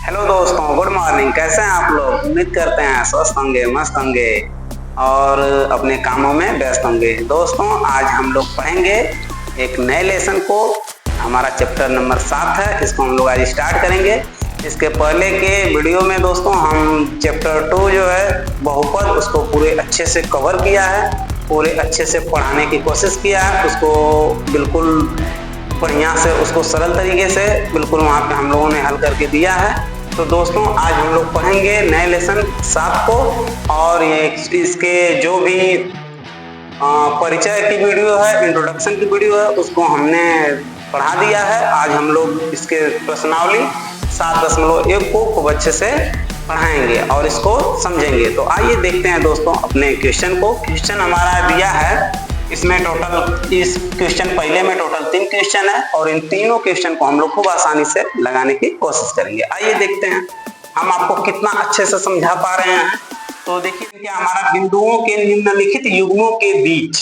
Hello दोस्तों, good morning. कैसे हैं आप लोग? उम्मीद करते हैं स्वस्थ होंगे, मस्त होंगे और अपने कामों में व्यस्त होंगे। दोस्तों, आज हम लोग पढ़ेंगे एक नए लेसन को। हमारा चैप्टर नंबर 7 है, इसको हम लोग आज स्टार्ट करेंगे। इसके पहले के वीडियो में दोस्तों हम चैप्टर 2 जो है बहुपद, उसको पूरे अच्छे से कवर किया है, पूरे अच्छे से पढ़ाने की कोशिश किया है, उसको बिल्कुल बढ़िया से, उसको सरल तरीके से बिल्कुल वहाँ पे हम लोगों ने हल करके दिया है। तो दोस्तों, आज हम लोग पढ़ेंगे नए लेसन 7 को, और ये इसके जो भी परिचय की वीडियो है, इंट्रोडक्शन की वीडियो है, उसको हमने पढ़ा दिया है। आज हम लोग इसके प्रश्नावली 7.1 को खूब अच्छे से पढ़ाएंगे और इसको समझेंगे। तो आइए देखते हैं दोस्तों अपने क्वेश्चन को। क्वेश्चन हमारा दिया है, इसमें टोटल, इस क्वेश्चन पहले में टोटल 3 क्वेश्चन है और इन तीनों क्वेश्चन को हम लोग खूब आसानी से लगाने की कोशिश करेंगे। आइए देखते हैं हम आपको कितना अच्छे से समझा पा रहे हैं। तो देखिए क्या हमारा, बिंदुओं के निम्नलिखित युग्मों के बीच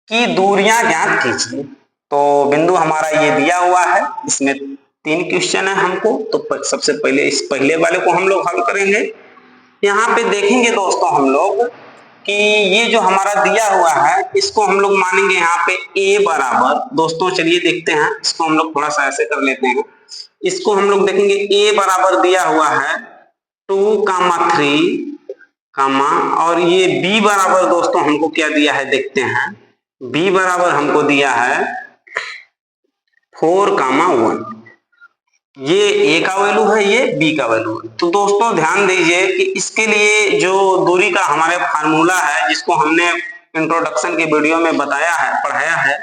की दूरियां ज्ञात कीजिए। तो बिंदु हमारा ये दिया हुआ है, इसमें 3 क्वेश्चन है हमको। तो सबसे पहले इस पहले वाले को हम लोग हल करेंगे। यहाँ पे देखेंगे दोस्तों हम लोग कि ये जो हमारा दिया हुआ है, इसको हम लोग मानेंगे यहाँ पे a बराबर, दोस्तों चलिए देखते हैं, इसको हम लोग थोड़ा सा ऐसे कर लेते हैं। इसको हम लोग देखेंगे a बराबर दिया हुआ है 2, 3, और ये b बराबर दोस्तों हमको क्या दिया है देखते हैं। b बराबर हमको दिया है 4, 1। ये a का वैल्यू है, ये b का वैल्यू है। तो दोस्तों ध्यान दीजिए कि इसके लिए जो दूरी का हमारे फार्मूला है, जिसको हमने इंट्रोडक्शन के वीडियो में बताया है, पढ़ाया है।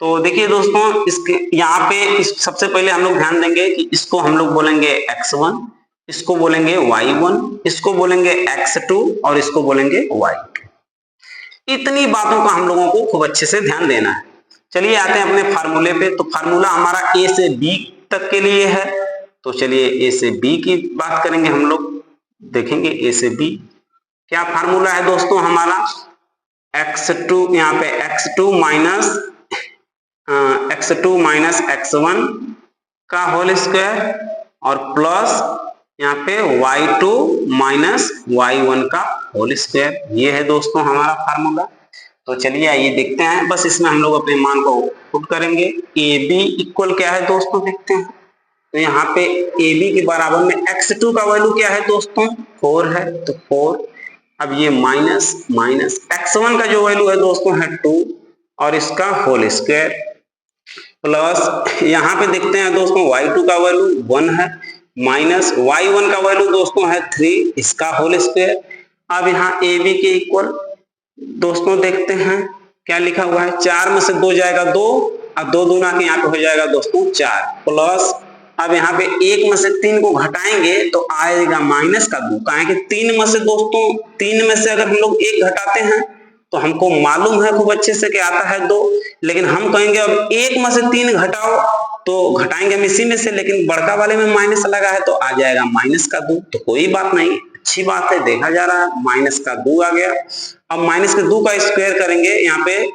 तो देखिए दोस्तों, इसके यहाँ पे सबसे पहले हम लोग ध्यान देंगे कि इसको हम लोग बोलेंगे x1, इसको बोलेंगे y1, इसको बोलेंगे x2 और इसको बोलेंगे y2। इतनी बातों का हम लोगों को खूब अच्छे से ध्यान देना है। चलिए आते हैं अपने फार्मूले पे। तो फार्मूला हमारा a से b तक के लिए है। तो चलिए a से b की बात करेंगे हम लोग। देखेंगे a से b क्या फार्मूला है दोस्तों हमारा, x2, यहाँ पे x2 माइनस x1 का होल स्क्वायर और प्लस यहाँ पे y2 माइनस y1 का होल स्क्वायर। ये है दोस्तों हमारा फार्मूला। तो चलिए आइए देखते हैं, बस इसमें हम लोग अपने मान को पुट करेंगे। ab इक्वल क्या है दोस्तों देखते हैं। तो यहाँ पे ab के बराबर में x2 का वैल्यू क्या है दोस्तों, 4 है, तो 4। अब ये माइनस x1 का जो वैल्यू है दोस्तों है 2 और इसका होल स्क्वायर, प्लस यहाँ पे देखते हैं दोस्तों y2 का वैल्यू 1 है, माइनस y1 का वैल्यू दोस्तों है 3, इसका होल स्क्वायर। अब यहाँ ab के इक्वल दोस्तों देखते हैं क्या लिखा हुआ है, 4 में से 2 जाएगा 2 और 2 दूना के यहाँ पे हो जाएगा दोस्तों 4, प्लस अब यहाँ पे 1 में से 3 को घटाएंगे तो आएगा माइनस का 2। कहें कि 3 में से दोस्तों, 3 में से अगर हम लोग 1 घटाते हैं तो हमको मालूम है खूब अच्छे से कि आता है 2, लेकिन हम कहेंगे अब 1 में से 3 घटाओ, तो घटाएंगे हम इसी में से, लेकिन बड़का वाले में माइनस लगा है तो आ जाएगा माइनस का 2। तो कोई बात नहीं, अच्छी बात है, देखा जा रहा है माइनस का 2 आ गया। अब माइनस के 2 का स्क्वायर करेंगे, यहाँ पे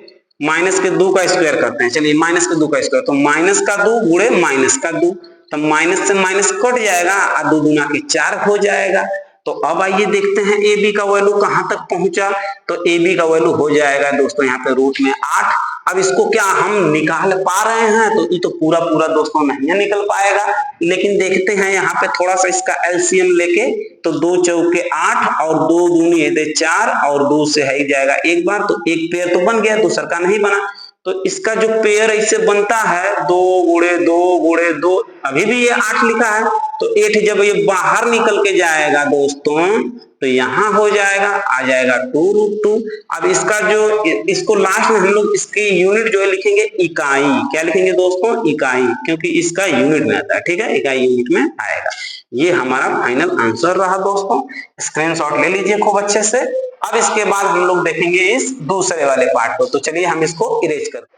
माइनस के 2 का स्क्वायर करते हैं। चलिए माइनस के 2 का स्क्वायर, तो माइनस का 2 गुणे माइनस का 2, तो माइनस से माइनस कट जाएगा और 2 दूना के 4 हो जाएगा। तो अब आइए देखते हैं ab का वैल्यू कहां तक पहुंचा। तो ab का वैल्यू हो जाएगा दोस्तों यहाँ पे रूट में 8। अब इसको क्या हम निकाल पा रहे हैं, तो ये तो पूरा पूरा दोस्तों नहीं निकल पाएगा, लेकिन देखते हैं यहाँ पे थोड़ा सा इसका एलसीएम लेके। तो 2 चौके 8 और 2 दूनी है 4 और 2 से है जाएगा एक बार, तो एक पेयर तो बन गया, दूसरा का नहीं बना। तो इसका जो पेयर ऐसे बनता है 2 गुणे 2 गुणे 2, अभी भी ये 8 लिखा है, तो 8 जब ये बाहर निकल के जाएगा दोस्तों तो यहाँ हो जाएगा, आ जाएगा 2√2। अब इसका जो, इसको लास्ट में हम लोग इसकी यूनिट जो है लिखेंगे इकाई। क्या लिखेंगे दोस्तों, इकाई, क्योंकि इसका यूनिट में आता है, ठीक है, इकाई यूनिट में आएगा। ये हमारा फाइनल आंसर रहा दोस्तों, स्क्रीनशॉट ले लीजिए खूब अच्छे से। अब इसके बाद हम लोग देखेंगे इस दूसरे वाले पार्ट को। तो चलिए हम इसको इरेज करते हैं।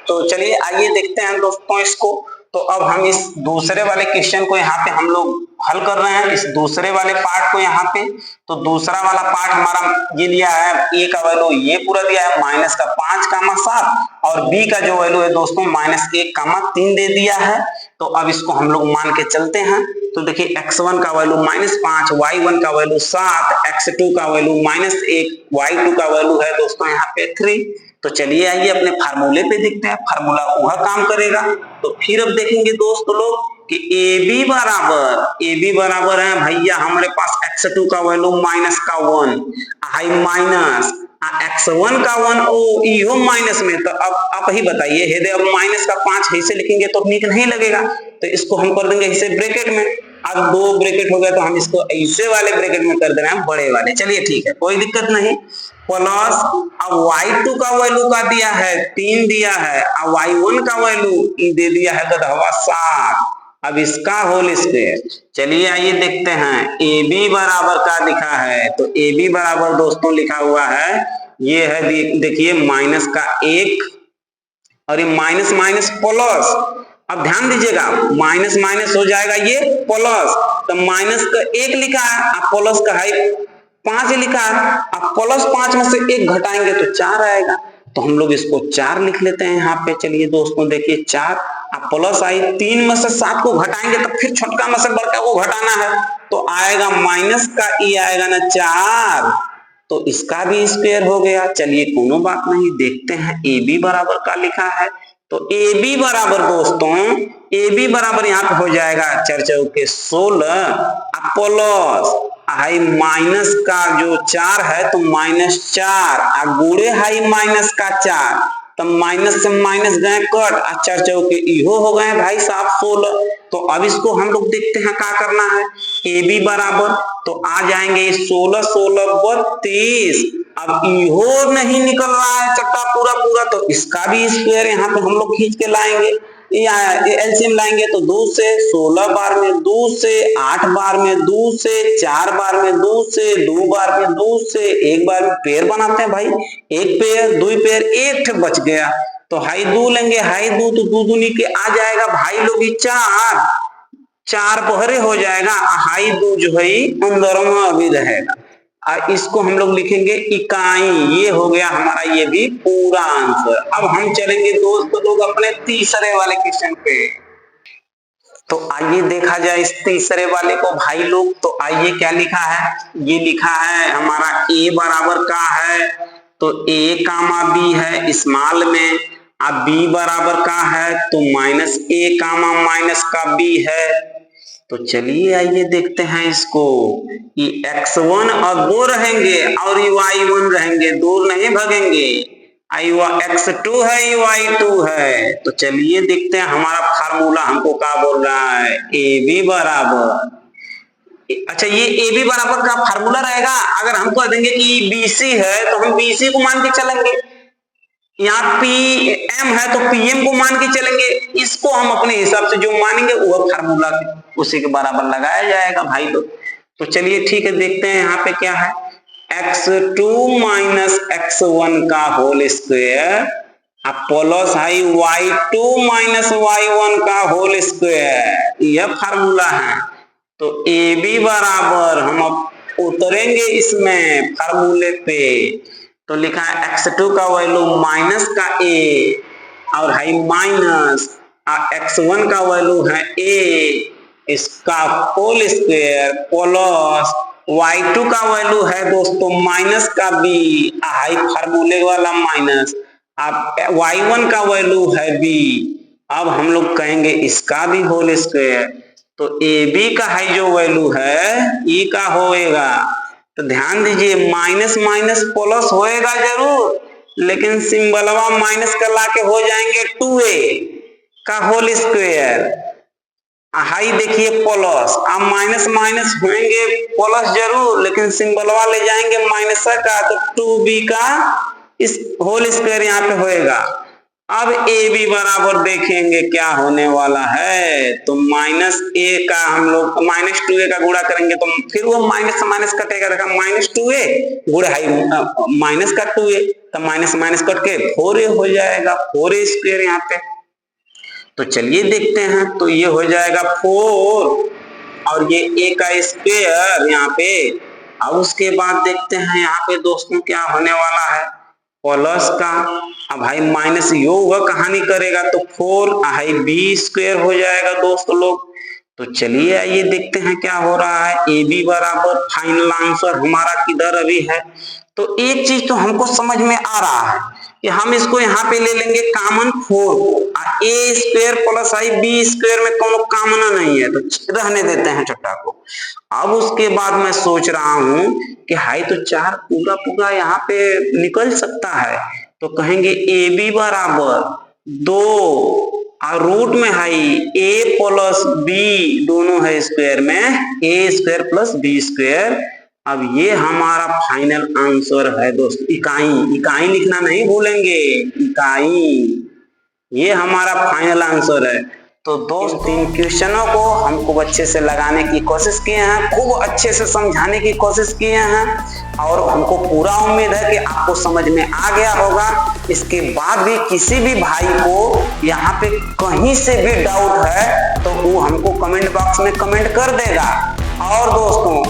तो चलिए आइए देखते हैं दोस्तों इसको। तो अब हम इस दूसरे वाले क्वेश्चन को यहाँ पे हम लोग हल कर रहे हैं इस दूसरे वाले पार्ट को यहाँ पे। तो दूसरा वाला पार्ट हमारा ये लिया है, ए का वैल्यू ये पूरा दिया है माइनस का 5,7 और बी का जो वैल्यू है दोस्तों -1,3 दे दिया है। तो अब इसको हम लोग मान के चलते हैं। तो देखिए x1 का वैल्यू -5, y1 का वैल्यू 7, x2 का वैल्यू -1, y2 का वैल्यू है दोस्तों यहाँ पे 3। तो चलिए आइए अपने फार्मूले पे देखते हैं, फार्मूला वह काम करेगा। तो फिर अब देखेंगे दोस्त लोग कि AB बराबर है भैया हमारे पास x2 का वैल्यू -1 हाई माइनस x1 का 1 ओ इहो माइनस में। तो अब आप ही बताइए हेदे अब माइनस का 5 ऐसे लिखेंगे तो नीक नहीं लगेगा, तो इसको हम कर देंगे ऐसे ब्रैकेट में। अब 2 ब्रैकेट हो गया तो हम इसको ऐसे वाले ब्रैकेट में कर दे रहे हैं बड़े वाले। चलिए ठीक है कोई दिक्कत नहीं। प्लस अब y2 का वैल्यू का दिया है 3 दिया है, अब y1 का वैल्यू दे दिया है गधवा 7। अब इसका होल स्क्वायर। चलिए आइए देखते हैं AB बराबर का लिखा है। तो AB बराबर दोस्तों लिखा हुआ है ये है देखिए माइनस का 1 और ये माइनस माइनस प्लस। अब ध्यान दीजिएगा माइनस माइनस हो जाएगा ये प्लस, तो माइनस का 1 लिखा है अब प्लस का है 5 लिखा है। अब प्लस 5 में से 1 घटाएंगे तो 4 आएगा, तो हम लोग इसको 4 लिख लेते हैं यहाँ पे। चलिए दोस्तों देखिए 4 अब प्लस आई 3 में से 7 को घटाएंगे तो फिर छोटका में से बड़का को घटाना है, तो आएगा माइनस का ई आएगा ना 4, तो इसका भी स्क्वायर हो गया। चलिए कोनो बात नहीं, देखते हैं AB बराबर का लिखा है। तो AB बराबर दोस्तों AB बराबर यहाँ पे हो जाएगा 4 चौके 16 प्लस हाई माइनस का जो 4 है तो -4 गुड़े हाई माइनस का 4, तो माइनस से माइनस गए कट 4 चौके इहो हो गए भाई साहब 16। तो अब इसको हम लोग देखते हैं क्या करना है। AB बराबर तो आ जाएंगे 16 16 32। अब इहो नहीं निकल रहा है चट्टा पूरा पूरा, तो इसका भी स्क्वायर यहाँ पे हम लोग खींच के लाएंगे या एलसीएम लाएंगे। तो 2 से 16 बार में 2 से 8 बार में 2 से 4 बार में 2 से 2 बार में 2 से 1 बार में पेयर बनाते हैं भाई, 1 पेयर 2 पेयर 1 बच गया। तो हाई 2 लेंगे हाई 2 तो 2 दूनी के आ जाएगा भाई लोग 4 पहरे हो जाएगा, हाई 2 जो है अंदर में अभी रहेगा। और इसको हम लोग लिखेंगे इकाई। ये हो गया हमारा ये भी पूरा आंसर। अब हम चलेंगे दोस्त लोग अपने तीसरे वाले क्वेश्चन पे। तो आइए देखा जाए इस तीसरे वाले को भाई लोग। तो आइए क्या लिखा है, ये लिखा है हमारा A बराबर का है तो A कामा B है स्मॉल में, अब B बराबर का है तो -A कामा माइनस का B है। तो चलिए आइए देखते हैं इसको। ये x1 और 2 रहेंगे और ये y1 रहेंगे, दूर नहीं भागेंगे। x2 है ये y2 है। तो चलिए देखते हैं हमारा फार्मूला हमको क्या बोल रहा है। AB बराबर, अच्छा ये AB बराबर का फार्मूला रहेगा। अगर हम कह देंगे कि BC है तो हम BC को मान के चलेंगे, यहाँ PM है तो PM को मान के चलेंगे। इसको हम अपने हिसाब से जो मानेंगे वह फार्मूला उसी के बराबर लगाया जाएगा भाई लोग। तो चलिए ठीक है देखते हैं यहाँ पे क्या है। x2 माइनस x1 का होल स्क्वायर प्लस हाई y2 माइनस y1 का होल स्क्वायर, यह फार्मूला है। तो AB बराबर हम अब उतरेंगे इसमें फार्मूले पे। तो लिखा है x2 का वैल्यू माइनस का A और हाई माइनस x1 का वैल्यू है A, इसका होल स्क्वायर प्लस y2 का वैल्यू है दोस्तों माइनस का B हाई फार्मूले वाला माइनस, अब y1 का वैल्यू है B। अब हम लोग कहेंगे इसका भी होल स्क्वायर। तो AB का हाई जो वैल्यू है E का होएगा। तो ध्यान दीजिए माइनस माइनस प्लस होएगा जरूर, लेकिन सिंबलवा माइनस कर ला के हो जाएंगे 2A का होल स्क्वायर। हाई देखिए प्लस, अब माइनस माइनस होंगे प्लस जरूर, लेकिन सिंबलवा ले जाएंगे माइनस का, तो 2B का इस होल स्क्वायर यहाँ पे होएगा। अब AB बराबर देखेंगे क्या होने वाला है। तो -A का हम लोग -2A का गुणा करेंगे तो फिर वो माइनस से माइनस कटेगा, देखा -2A गुणा हाई माइनस का 2A, तो माइनस माइनस कट के 4A हो जाएगा, 4A स्क्वायर यहाँ पे। तो चलिए देखते हैं। तो ये हो जाएगा 4 और ये a का स्क्वायर यहाँ पे। अब उसके बाद देखते हैं यहाँ पे दोस्तों क्या होने वाला है, प्लस का, अब भाई माइनस योग कहानी करेगा तो 4 b² हो जाएगा दोस्तों लोग। तो चलिए आइए देखते हैं क्या हो रहा है। ए बी बराबर फाइनल आंसर हमारा किधर अभी है। तो एक चीज तो हमको समझ में आ रहा है कि हम इसको यहाँ पे ले लेंगे कॉमन 4 को, a² प्लस b² में कोनो कॉमन नहीं है तो रहने देते हैं छठा को। अब उसके बाद मैं सोच रहा हूं कि हाई तो 4 पूरा पूरा यहाँ पे निकल सकता है, तो कहेंगे ए बी बराबर 2 और रूट में हाई a प्लस b दोनों है स्क्वायर में, a² प्लस b²। अब ये हमारा फाइनल आंसर है दोस्त। इकाई लिखना नहीं भूलेंगे, इकाई, ये हमारा फाइनल आंसर है। तो दोस्त 3 क्वेश्चनों को हम खूब अच्छे से लगाने की कोशिश किए हैं, खूब अच्छे से समझाने की कोशिश किए हैं और हमको पूरा उम्मीद है कि आपको समझ में आ गया होगा। इसके बाद भी किसी भी भाई को यहाँ पे कहीं से भी डाउट है तो वो हमको कमेंट बॉक्स में कमेंट कर देगा। और दोस्तों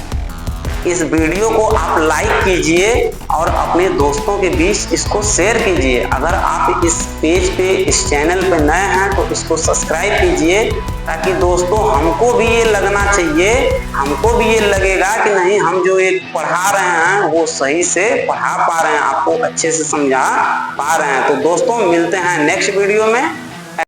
इस वीडियो को आप लाइक कीजिए और अपने दोस्तों के बीच इसको शेयर कीजिए। अगर आप इस पेज पे, इस चैनल पे नए हैं तो इसको सब्सक्राइब कीजिए, ताकि दोस्तों हमको भी ये लगना चाहिए, हमको भी ये लगेगा कि नहीं हम जो एक पढ़ा रहे हैं वो सही से पढ़ा पा रहे हैं, आपको अच्छे से समझा पा रहे हैं। तो दोस्तों मिलते हैं नेक्स्ट वीडियो में।